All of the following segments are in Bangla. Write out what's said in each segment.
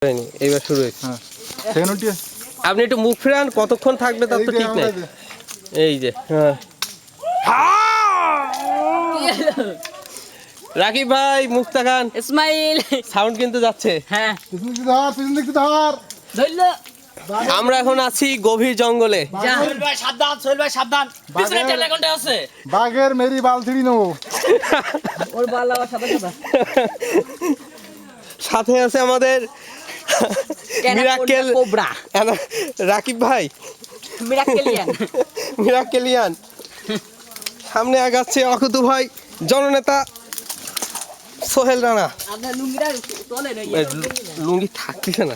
এইবার শুরু হয়েছে। আপনি একটু মুখ ফেরান, কতক্ষণ থাকবে তার তো ঠিক নেই। এই যে রাকিব ভাই মুখ তাকান, ইসমাইল সাউন্ড কিন্তু যাচ্ছে। হ্যাঁ আমরা এখন আছি গভীর জঙ্গলে। সোহেল ভাই সাবধান, সোহেল ভাই সাবধান, পিছনে টেলিকনটা আছে। বাঘের মেরি বাল ছিড়ি নেবো। ওর বাল আবার সাদা সাদা। সাথে আছে আমাদের মিরাক্কেল কোবরা, রাকিব ভাই মিরাক্কেলিয়ান। মিরাক্কেলিয়ান। সামনে আগাচ্ছে অকুতু ভাই, জননেতা সোহেল রানা। আপনার লুঙ্গিটা তোলে না, লুঙ্গি থাকতেছে না।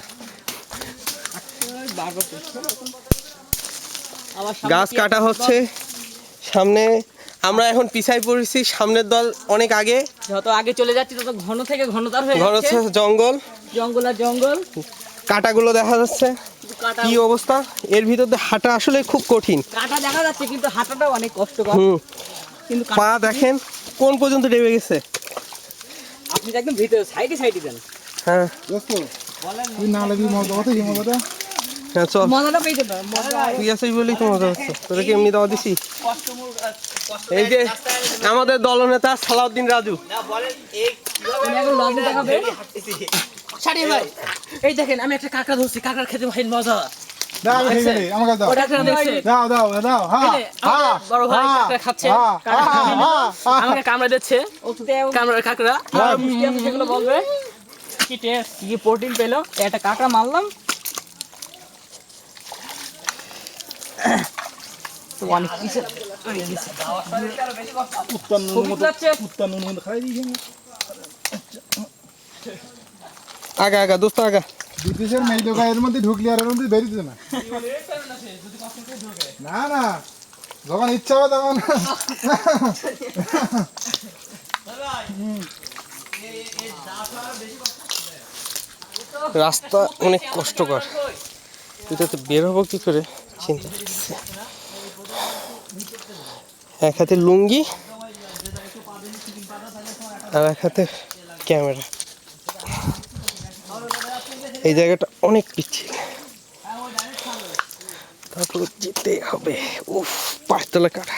গাছ কাটা হচ্ছে সামনে। আমরা এখন পিছাই পড়েছি, সামনের দল অনেক আগে। যত আগে চলে যাচ্ছি তত ঘন থেকে ঘনতার হয়ে ঘন যাচ্ছে জঙ্গল, জঙ্গল আর জঙ্গল। কাটাগুলো দেখা যাচ্ছে, কাটা, কি অবস্থা। এর ভিতর দিয়ে হাঁটা আসলে খুব কঠিন। কাটা দেখা যাচ্ছে কিন্তু হাঁটাটাও অনেক কষ্টকর। কিন্তু পা দেখেন কোন পর্যন্ত ডেবে গেছে। আপনি তো একদম ভিতরে সাইডে সাইডে যান। হ্যাঁ তুই না লাগবি মজা হতো, কি মজাটা? হ্যাঁ চল, মজাটা পেয়েছে তো, মজা। তুই আছিস বলেই তো মজা হচ্ছে। তোরা কি এমনি দাওয়া দিছি? এই যে আমাদের দলনেতা সালাউদ্দিন রাজু। উনি এখন লজ্জা দেখাবে। সারি ভাই, এই দেখেন আমি একটা কাঁকড়া ধরছি, কাঁকড়ার খেতে ভাই মজা। দাও, আমি খেয়ে গেলি, আমাকে দাও। ওটা একটা দেখছে। দাও দাও দাও, হ্যাঁ এই যে, আমাদের বড় ভাই কাঁকড়া খাচ্ছে, কাঁকড়া খাচ্ছে। আমাকে কামড়া দিচ্ছে, কামড়ার কাঁকড়া। আর মিষ্টি আছে সেগুলো বলবে। কি টেস্ট, কি প্রোটিন পেলো। একটা কাঁকড়া মারলাম, তো অনেক কিছু হয়ে গেছে। খুবই লাগছে। কুত্তা নুন মধ্যে খাই দিয়েছি। আগা আগা দোস্ত আগা। ব্রিটিশের মেয়ে লোক এর মধ্যে ঢুকলি আর এর মধ্যে বেরিয়ে না। না না, যখন ইচ্ছা হবে তখন। রাস্তা অনেক কষ্টকর, এটাতে বের হবো কি করে চিন্তা করতেছি। এক হাতে লুঙ্গি আর এক হাতে ক্যামেরা। এই জায়গাটা অনেক পিচ্ছিল, তারপর যেতে হবে। উফ, পাঁচতলা কাটা।